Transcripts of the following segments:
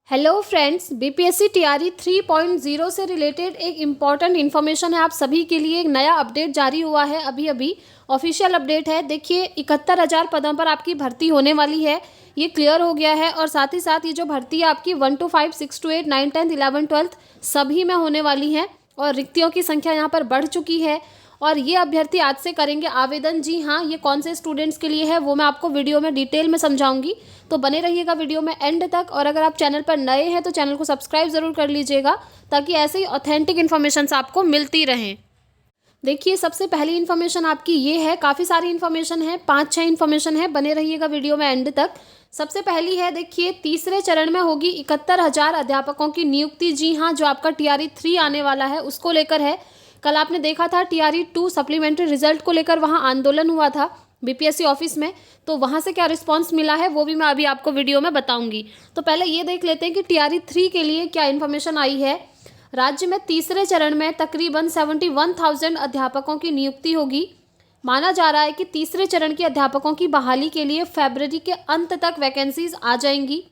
Hello friends, BPSC TRE 3.0 से related एक important information है आप सभी के लिए। एक नया अपडेट जारी हुआ है, अभी ऑफिशियल अपडेट है। देखिए 71,000 पदों पर आपकी भर्ती होने वाली है, ये क्लियर हो गया है। और साथ ही साथ ये जो भर्ती है आपकी 1 to 5, 6 to 8, 9, 10, 11, 12 सभी में होने वाली है। और रिक्तियों की संख्या यहाँ पर बढ़ चुकी है और ये अभ्यर्थी आज से करेंगे आवेदन। जी हाँ, ये कौन से स्टूडेंट्स के लिए है वो मैं आपको वीडियो में डिटेल में समझाऊंगी, तो बने रहिएगा वीडियो में एंड तक। और अगर आप चैनल पर नए हैं तो चैनल को सब्सक्राइब ज़रूर कर लीजिएगा ताकि ऐसे ही ऑथेंटिक इन्फॉर्मेशन आपको मिलती रहें। देखिए सबसे पहली इन्फॉर्मेशन आपकी ये है, काफ़ी सारी इन्फॉर्मेशन है, 5-6 इन्फॉर्मेशन है, बने रहिएगा वीडियो में एंड तक। सबसे पहली है, देखिए तीसरे चरण में होगी 71,000 अध्यापकों की नियुक्ति। जी हाँ, जो आपका टीआरई 3 आने वाला है उसको लेकर है। कल आपने देखा था टीआरई 2 सप्लीमेंट्री रिजल्ट को लेकर वहाँ आंदोलन हुआ था बीपीएससी ऑफिस में, तो वहाँ से क्या रिस्पांस मिला है वो भी मैं अभी आपको वीडियो में बताऊंगी। तो पहले ये देख लेते हैं कि टीआरई 3 के लिए क्या इन्फॉर्मेशन आई है। राज्य में तीसरे चरण में तकरीबन 71,000 अध्यापकों की नियुक्ति होगी। माना जा रहा है कि तीसरे चरण के अध्यापकों की बहाली के लिए फरवरी के अंत तक वैकेंसीज आ जाएंगी।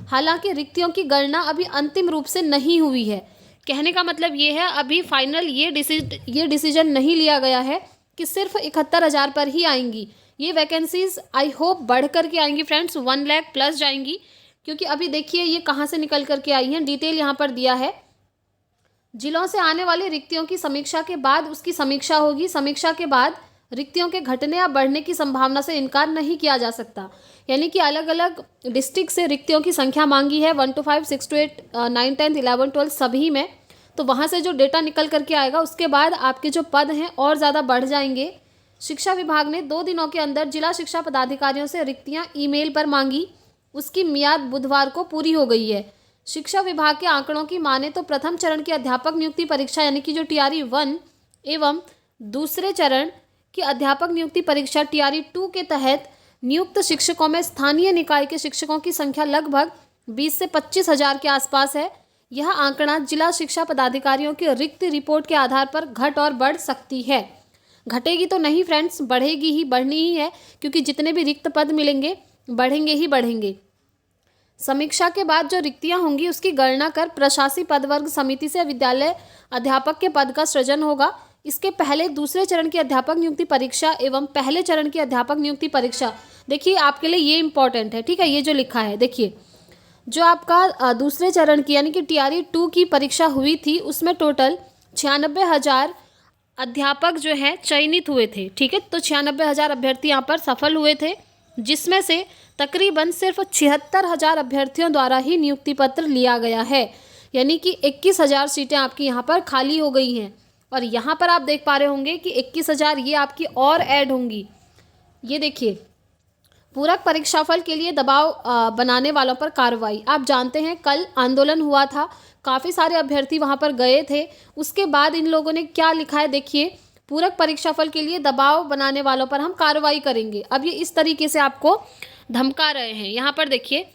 हालांकि रिक्तियों की गणना अभी अंतिम रूप से नहीं हुई है। कहने का मतलब ये है, अभी फाइनल ये डिसीजन नहीं लिया गया है कि सिर्फ 71,000 पर ही आएंगी ये वैकेंसीज। आई होप बढ़ कर के आएंगी फ्रेंड्स, 1 लाख प्लस जाएंगी, क्योंकि अभी देखिए ये कहाँ से निकल करके आई हैं, डिटेल यहाँ पर दिया है। जिलों से आने वाली रिक्तियों की समीक्षा के बाद उसकी समीक्षा होगी। समीक्षा के बाद रिक्तियों के घटने या बढ़ने की संभावना से इनकार नहीं किया जा सकता। यानी कि अलग अलग डिस्ट्रिक्ट से रिक्तियों की संख्या मांगी है, 1 to 5, 6 to 8, 9, 10, 11, 12 सभी में। तो वहाँ से जो डेटा निकल करके आएगा उसके बाद आपके जो पद हैं और ज़्यादा बढ़ जाएंगे। शिक्षा विभाग ने 2 दिनों के अंदर जिला शिक्षा पदाधिकारियों से रिक्तियाँ ईमेल पर मांगी, उसकी मियाद बुधवार को पूरी हो गई है। शिक्षा विभाग के आंकड़ों की माने तो प्रथम चरण की अध्यापक नियुक्ति परीक्षा यानी कि जो टीआरई 1 एवं दूसरे चरण की अध्यापक नियुक्ति परीक्षा टीआरई 2 के तहत नियुक्त शिक्षकों में स्थानीय निकाय के शिक्षकों की संख्या लगभग 20 से 25,000 के आसपास है। यह आंकड़ा जिला शिक्षा पदाधिकारियों की रिक्त रिपोर्ट के आधार पर घट और बढ़ सकती है। घटेगी तो नहीं फ्रेंड्स, बढ़ेगी ही, बढ़नी ही है, क्योंकि जितने भी रिक्त पद मिलेंगे बढ़ेंगे ही बढ़ेंगे। समीक्षा के बाद जो रिक्तियां होंगी उसकी गणना कर प्रशासी पदवर्ग समिति से विद्यालय अध्यापक के पद का सृजन होगा। इसके पहले दूसरे चरण की अध्यापक नियुक्ति परीक्षा एवं पहले चरण की अध्यापक नियुक्ति परीक्षा, देखिए आपके लिए ये इंपॉर्टेंट है, ठीक है। ये जो लिखा है, देखिए जो आपका दूसरे चरण की यानी कि टीआरई 2 की परीक्षा हुई थी उसमें टोटल 96,000 अध्यापक जो है चयनित हुए थे, ठीक है। तो 96,000 अभ्यर्थी यहाँ पर सफल हुए थे, जिसमें से तकरीबन सिर्फ 76,000 अभ्यर्थियों द्वारा ही नियुक्ति पत्र लिया गया है। यानी कि 21,000 सीटें आपकी यहाँ पर खाली हो गई हैं। और यहाँ पर आप देख पा रहे होंगे कि 21,000 ये आपकी और ऐड होंगी। ये देखिए, पूरक परीक्षाफल के लिए दबाव बनाने वालों पर कार्रवाई। आप जानते हैं कल आंदोलन हुआ था, काफ़ी सारे अभ्यर्थी वहाँ पर गए थे। उसके बाद इन लोगों ने क्या लिखा है, देखिए, पूरक परीक्षाफल के लिए दबाव बनाने वालों पर हम कार्रवाई करेंगे। अब ये इस तरीके से आपको धमका रहे हैं। यहाँ पर देखिए,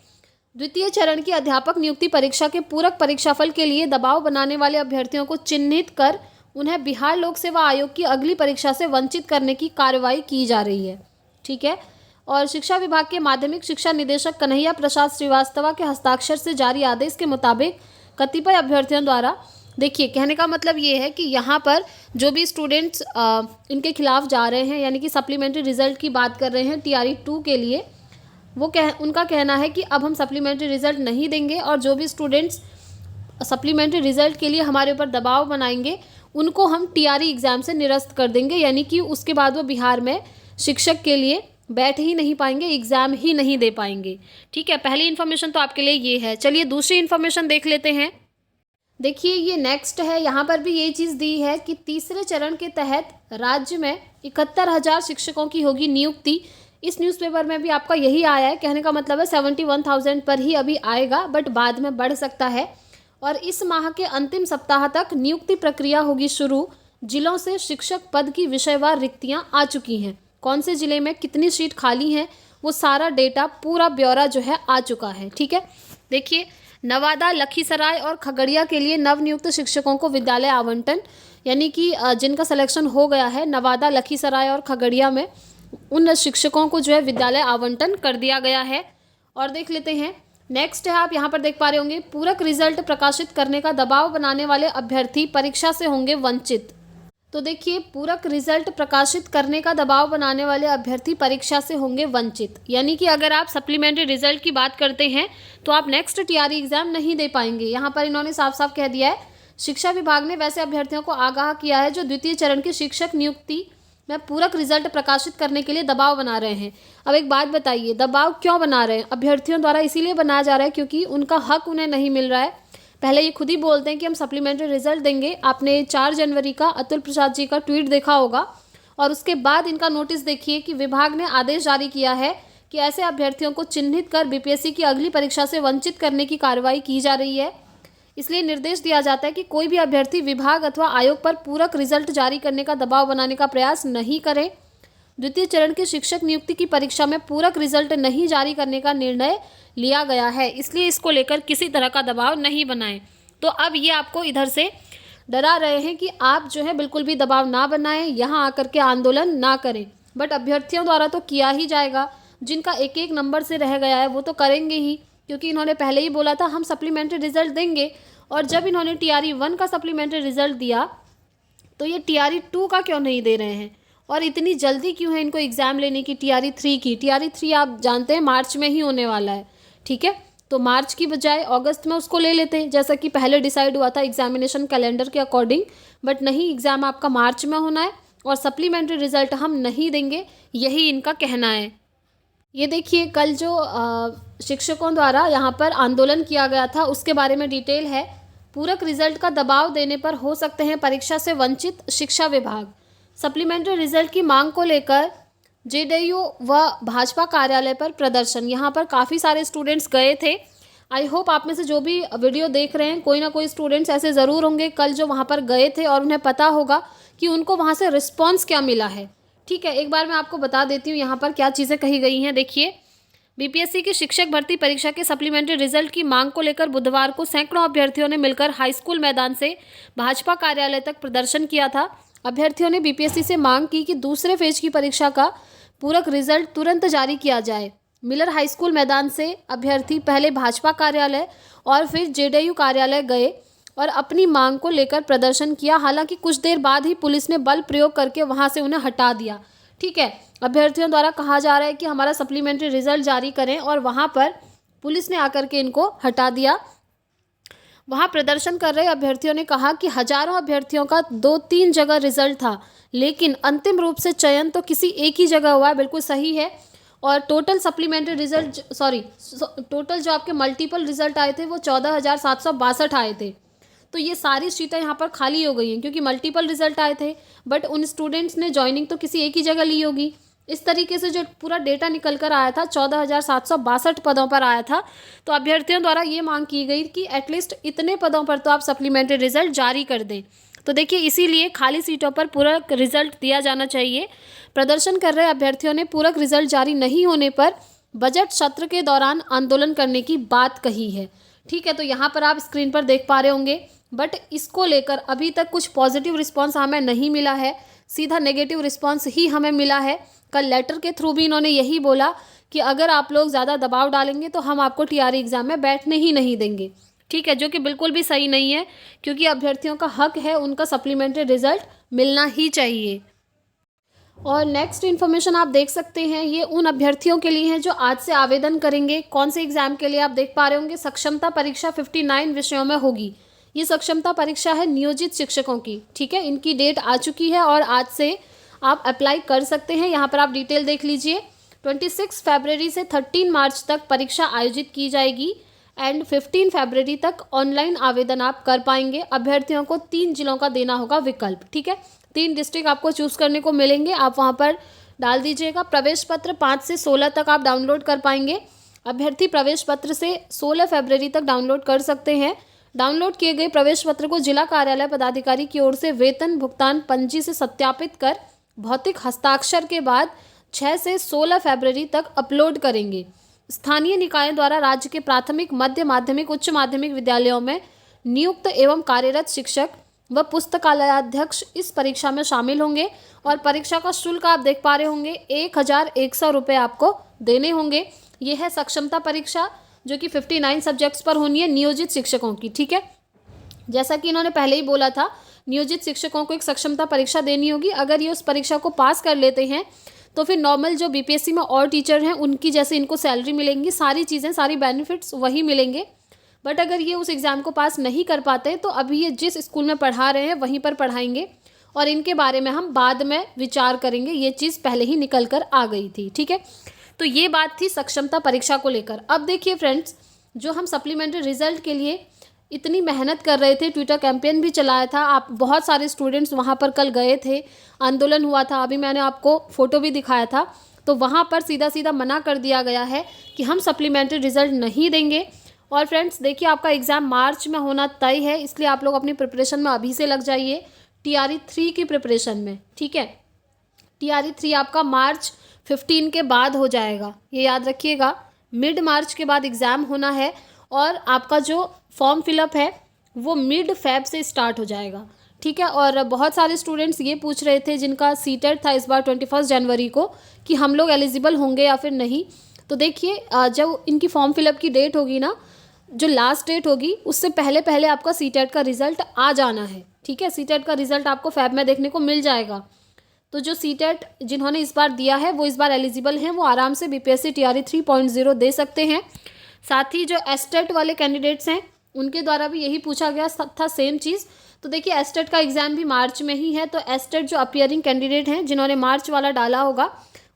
द्वितीय चरण की अध्यापक नियुक्ति परीक्षा के पूरक परीक्षाफल के लिए दबाव बनाने वाले अभ्यर्थियों को चिन्हित कर उन्हें बिहार लोक सेवा आयोग की अगली परीक्षा से वंचित करने की कार्रवाई की जा रही है, ठीक है। और शिक्षा विभाग के माध्यमिक शिक्षा निदेशक कन्हैया प्रसाद श्रीवास्तव के हस्ताक्षर से जारी आदेश के मुताबिक कतिपय अभ्यर्थियों द्वारा, देखिए कहने का मतलब ये है कि यहाँ पर जो भी स्टूडेंट्स इनके खिलाफ जा रहे हैं, यानी कि सप्लीमेंट्री रिजल्ट की बात कर रहे हैं टीआरई 2 के लिए, उनका कहना है कि अब हम सप्लीमेंट्री रिजल्ट नहीं देंगे और जो भी स्टूडेंट्स सप्लीमेंट्री रिजल्ट के लिए हमारे ऊपर दबाव बनाएंगे उनको हम टीआरई एग्ज़ाम से निरस्त कर देंगे। यानी कि उसके बाद वो बिहार में शिक्षक के लिए बैठ ही नहीं पाएंगे, एग्ज़ाम ही नहीं दे पाएंगे, ठीक है। पहली इन्फॉर्मेशन तो आपके लिए ये है। चलिए दूसरी इन्फॉर्मेशन देख लेते हैं। देखिए ये नेक्स्ट है, यहाँ पर भी ये चीज़ दी है कि तीसरे चरण के तहत राज्य में 71,000 शिक्षकों की होगी नियुक्ति। इस न्यूज़पेपर में भी आपका यही आया है, कहने का मतलब है 71,000 पर ही अभी आएगा, बट बाद में बढ़ सकता है। और इस माह के अंतिम सप्ताह तक नियुक्ति प्रक्रिया होगी शुरू। जिलों से शिक्षक पद की विषयवार रिक्तियाँ आ चुकी हैं, कौन से ज़िले में कितनी सीट खाली हैं वो सारा डेटा, पूरा ब्यौरा जो है आ चुका है, ठीक है। देखिए नवादा, लखीसराय और खगड़िया के लिए नवनियुक्त शिक्षकों को विद्यालय आवंटन, यानी कि जिनका सिलेक्शन हो गया है नवादा, लखीसराय और खगड़िया में, उन शिक्षकों को जो है विद्यालय आवंटन कर दिया गया है। और देख लेते हैं नेक्स्ट है, आप यहाँ पर देख पा रहे होंगे, पूरक रिजल्ट प्रकाशित करने का दबाव बनाने वाले अभ्यर्थी परीक्षा से होंगे वंचित। तो देखिए, पूरक रिजल्ट प्रकाशित करने का दबाव बनाने वाले अभ्यर्थी परीक्षा से होंगे वंचित, यानी कि अगर आप सप्लीमेंट्री रिजल्ट की बात करते हैं तो आप नेक्स्ट टीआरई एग्जाम नहीं दे पाएंगे। यहाँ पर इन्होंने साफ साफ कह दिया है, शिक्षा विभाग ने वैसे अभ्यर्थियों को आगाह किया है जो द्वितीय चरण की शिक्षक नियुक्ति में पूरक रिजल्ट प्रकाशित करने के लिए दबाव बना रहे हैं। अब एक बात बताइए, दबाव क्यों बना रहे हैं? अभ्यर्थियों द्वारा इसीलिए बनाया जा रहा है क्योंकि उनका हक उन्हें नहीं मिल रहा है। पहले ये खुद ही बोलते हैं कि हम सप्लीमेंट्री रिजल्ट देंगे। आपने 4 जनवरी का अतुल प्रसाद जी का ट्वीट देखा होगा, और उसके बाद इनका नोटिस देखिए कि विभाग ने आदेश जारी किया है कि ऐसे अभ्यर्थियों को चिन्हित कर बीपीएससी की अगली परीक्षा से वंचित करने की कार्रवाई की जा रही है। इसलिए निर्देश दिया जाता है कि कोई भी अभ्यर्थी विभाग अथवा आयोग पर पूरक रिजल्ट जारी करने का दबाव बनाने का प्रयास नहीं करे। द्वितीय चरण की शिक्षक नियुक्ति की परीक्षा में पूरक रिजल्ट नहीं जारी करने का निर्णय लिया गया है, इसलिए इसको लेकर किसी तरह का दबाव नहीं बनाएं। तो अब ये आपको इधर से डरा रहे हैं कि आप जो है बिल्कुल भी दबाव ना बनाएं, यहाँ आकर के आंदोलन ना करें। बट अभ्यर्थियों द्वारा तो किया ही जाएगा, जिनका एक एक नंबर से रह गया है वो तो करेंगे ही, क्योंकि इन्होंने पहले ही बोला था हम सप्लीमेंट्री रिजल्ट देंगे। और जब इन्होंने टीआरई 1 का सप्लीमेंट्री रिजल्ट दिया तो ये टीआरई 2 का क्यों नहीं दे रहे हैं, और इतनी जल्दी क्यों है इनको एग्ज़ाम लेने की टीआरई 3 की? टीआरई 3 आप जानते हैं मार्च में ही होने वाला है, ठीक है। तो मार्च की बजाय अगस्त में उसको ले लेते, जैसा कि पहले डिसाइड हुआ था एग्जामिनेशन कैलेंडर के अकॉर्डिंग। बट नहीं, एग्ज़ाम आपका मार्च में होना है और सप्लीमेंट्री रिजल्ट हम नहीं देंगे, यही इनका कहना है। ये देखिए, कल जो शिक्षकों द्वारा यहाँ पर आंदोलन किया गया था उसके बारे में डिटेल है। पूरक रिजल्ट का दबाव देने पर हो सकते हैं परीक्षा से वंचित शिक्षा विभाग। सप्लीमेंट्री रिजल्ट की मांग को लेकर जेडीयू व भाजपा कार्यालय पर प्रदर्शन। यहाँ पर काफ़ी सारे स्टूडेंट्स गए थे। आई होप आप में से जो भी वीडियो देख रहे हैं, कोई ना कोई स्टूडेंट्स ऐसे ज़रूर होंगे कल जो वहाँ पर गए थे और उन्हें पता होगा कि उनको वहाँ से रिस्पॉन्स क्या मिला है। ठीक है, एक बार मैं आपको बता देती हूँ यहाँ पर क्या चीज़ें कही गई हैं। देखिए, बीपीएससी की शिक्षक भर्ती परीक्षा के सप्लीमेंट्री रिजल्ट की मांग को लेकर बुधवार को सैकड़ों अभ्यर्थियों ने मिलकर हाई स्कूल मैदान से भाजपा कार्यालय तक प्रदर्शन किया था। अभ्यर्थियों ने बीपीएससी से मांग की कि दूसरे फेज की परीक्षा का पूरक रिजल्ट तुरंत जारी किया जाए। मिलर हाई स्कूल मैदान से अभ्यर्थी पहले भाजपा कार्यालय और फिर जेडीयू कार्यालय गए और अपनी मांग को लेकर प्रदर्शन किया। हालांकि कुछ देर बाद ही पुलिस ने बल प्रयोग करके वहां से उन्हें हटा दिया। ठीक है, अभ्यर्थियों द्वारा कहा जा रहा है कि हमारा सप्लीमेंट्री रिजल्ट जारी करें, और वहां पर पुलिस ने आकर के इनको हटा दिया। वहां प्रदर्शन कर रहे अभ्यर्थियों ने कहा कि हजारों अभ्यर्थियों का 2-3 जगह रिजल्ट था, लेकिन अंतिम रूप से चयन तो किसी एक ही जगह हुआ है। बिल्कुल सही है। और टोटल सप्लीमेंट्री रिजल्ट टोटल जो आपके मल्टीपल रिजल्ट आए थे वो 14,762 आए थे। तो ये सारी सीटें यहाँ पर खाली हो गई हैं क्योंकि मल्टीपल रिजल्ट आए थे, बट उन स्टूडेंट्स ने ज्वाइनिंग तो किसी एक ही जगह ली होगी। इस तरीके से जो पूरा डेटा निकल कर आया था 14,762 पदों पर आया था। तो अभ्यर्थियों द्वारा ये मांग की गई कि एटलीस्ट इतने पदों पर तो आप सप्लीमेंट्री रिजल्ट जारी कर दें। तो देखिए, इसीलिए खाली सीटों पर पूरक रिजल्ट दिया जाना चाहिए। प्रदर्शन कर रहे अभ्यर्थियों ने पूरक रिजल्ट जारी नहीं होने पर बजट सत्र के दौरान आंदोलन करने की बात कही है। ठीक है, तो यहाँ पर आप स्क्रीन पर देख पा रहे होंगे, बट इसको लेकर अभी तक कुछ पॉजिटिव रिस्पांस हमें नहीं मिला है, सीधा नेगेटिव रिस्पांस ही हमें मिला है। कल लेटर के थ्रू भी इन्होंने यही बोला कि अगर आप लोग ज़्यादा दबाव डालेंगे तो हम आपको टीआरई एग्ज़ाम में बैठने ही नहीं देंगे। ठीक है, जो कि बिल्कुल भी सही नहीं है, क्योंकि अभ्यर्थियों का हक है, उनका सप्लीमेंट्री रिजल्ट मिलना ही चाहिए। और नेक्स्ट इन्फॉर्मेशन आप देख सकते हैं, ये उन अभ्यर्थियों के लिए है जो आज से आवेदन करेंगे। कौन से एग्ज़ाम के लिए आप देख पा रहे होंगे, सक्षमता परीक्षा 59 विषयों में होगी। ये सक्षमता परीक्षा है नियोजित शिक्षकों की। ठीक है, इनकी डेट आ चुकी है और आज से आप अप्लाई कर सकते हैं। यहाँ पर आप डिटेल देख लीजिए। 26 फरवरी से 13 मार्च तक परीक्षा आयोजित की जाएगी एंड 15 फरवरी तक ऑनलाइन आवेदन आप कर पाएंगे। अभ्यर्थियों को 3 जिलों का देना होगा विकल्प। ठीक है, 3 डिस्ट्रिक्ट आपको चूज़ करने को मिलेंगे, आप वहाँ पर डाल दीजिएगा। प्रवेश पत्र 5 से 16 तक आप डाउनलोड कर पाएंगे। अभ्यर्थी प्रवेश पत्र से 16 फरवरी तक डाउनलोड कर सकते हैं। डाउनलोड किए गए प्रवेश पत्र को जिला कार्यालय पदाधिकारी की ओर से वेतन भुगतान पंजी से सत्यापित कर भौतिक हस्ताक्षर के बाद 6 से 16 फरवरी तक अपलोड करेंगे। स्थानीय निकायों द्वारा राज्य के प्राथमिक, मध्य माध्यमिक, उच्च माध्यमिक विद्यालयों में नियुक्त एवं कार्यरत शिक्षक व पुस्तकालयाध्यक्ष इस परीक्षा में शामिल होंगे। और परीक्षा का शुल्क आप देख पा रहे होंगे 1,100 रुपये आपको देने होंगे। यह है सक्षमता परीक्षा। जो कि 59 सब्जेक्ट्स पर होनी है नियोजित शिक्षकों की। ठीक है, जैसा कि इन्होंने पहले ही बोला था, नियोजित शिक्षकों को एक सक्षमता परीक्षा देनी होगी। अगर ये उस परीक्षा को पास कर लेते हैं तो फिर नॉर्मल जो बीपीएससी में और टीचर हैं उनकी जैसे इनको सैलरी मिलेंगी, सारी चीज़ें, सारी बेनिफिट्स वही मिलेंगे। बट अगर ये उस एग्ज़ाम को पास नहीं कर पाते तो अभी ये जिस स्कूल में पढ़ा रहे हैं वहीं पर पढ़ाएंगे, और इनके बारे में हम बाद में विचार करेंगे। ये चीज़ पहले ही निकल कर आ गई थी। ठीक है, तो ये बात थी सक्षमता परीक्षा को लेकर। अब देखिए फ्रेंड्स, जो हम सप्लीमेंट्री रिजल्ट के लिए इतनी मेहनत कर रहे थे, ट्विटर कैंपेन भी चलाया था, आप बहुत सारे स्टूडेंट्स वहाँ पर कल गए थे, आंदोलन हुआ था, अभी मैंने आपको फ़ोटो भी दिखाया था। तो वहाँ पर सीधा सीधा मना कर दिया गया है कि हम सप्लीमेंट्री रिजल्ट नहीं देंगे। और फ्रेंड्स देखिए, आपका एग्ज़ाम मार्च में होना तय है, इसलिए आप लोग अपनी प्रिपरेशन में अभी से लग जाइए, TRE 3 की प्रिपरेशन में। ठीक है, TRE 3 आपका मार्च 15 के बाद हो जाएगा, ये याद रखिएगा। मिड मार्च के बाद एग्ज़ाम होना है, और आपका जो फॉर्म फिलअप है वो मिड फेब से स्टार्ट हो जाएगा। ठीक है, और बहुत सारे स्टूडेंट्स ये पूछ रहे थे जिनका सीटेट था इस बार 21 जनवरी को, कि हम लोग एलिजिबल होंगे या फिर नहीं। तो देखिए, जब इनकी फॉर्म फिलअप की डेट होगी ना, जो लास्ट डेट होगी, उससे पहले पहले आपका सीटेट का रिज़ल्ट आ जाना है। ठीक है, सीटेट का रिज़ल्ट आपको फेब में देखने को मिल जाएगा। तो जो सीटेट जिन्होंने इस बार दिया है वो इस बार एलिजिबल हैं, वो आराम से बीपीएससी TRE 3.0 दे सकते हैं। साथ ही जो एस्टेट वाले कैंडिडेट्स हैं उनके द्वारा भी यही पूछा गया था, सेम चीज़। तो देखिए, एस्टेट का एग्ज़ाम भी मार्च में ही है, तो एस्टेट जो अपीयरिंग कैंडिडेट हैं जिन्होंने मार्च वाला डाला होगा,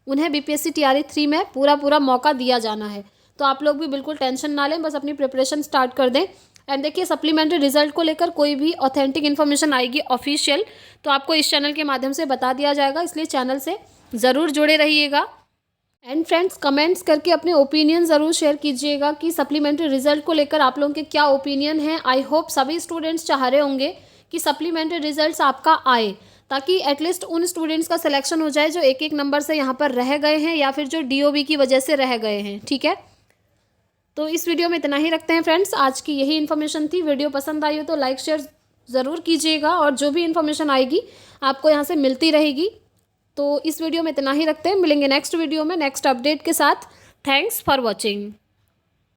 उन्हें बीपीएससी TRE 3 में पूरा मौका दिया जाना है। तो आप लोग भी बिल्कुल टेंशन ना लें, बस अपनी प्रिपरेशन स्टार्ट कर दें। एंड देखिए, सप्लीमेंट्री रिजल्ट को लेकर कोई भी ऑथेंटिक इन्फॉर्मेशन आएगी ऑफिशियल, तो आपको इस चैनल के माध्यम से बता दिया जाएगा, इसलिए चैनल से ज़रूर जुड़े रहिएगा। एंड फ्रेंड्स, कमेंट्स करके अपने ओपिनियन ज़रूर शेयर कीजिएगा कि सप्लीमेंट्री रिजल्ट को लेकर आप लोगों के क्या ओपिनियन हैं। आई होप सभी स्टूडेंट्स चाह रहे होंगे कि सप्लीमेंट्री रिजल्ट्स आपका आए, ताकि एटलीस्ट उन स्टूडेंट्स का सिलेक्शन हो जाए जो एक एक नंबर से यहाँ पर रह गए हैं, या फिर जो DOB की वजह से रह गए हैं। ठीक है, तो इस वीडियो में इतना ही रखते हैं फ्रेंड्स। आज की यही इन्फॉर्मेशन थी। वीडियो पसंद आई हो तो लाइक शेयर ज़रूर कीजिएगा, और जो भी इन्फॉर्मेशन आएगी आपको यहाँ से मिलती रहेगी। तो इस वीडियो में इतना ही रखते हैं, मिलेंगे नेक्स्ट वीडियो में नेक्स्ट अपडेट के साथ। Thanks for watching.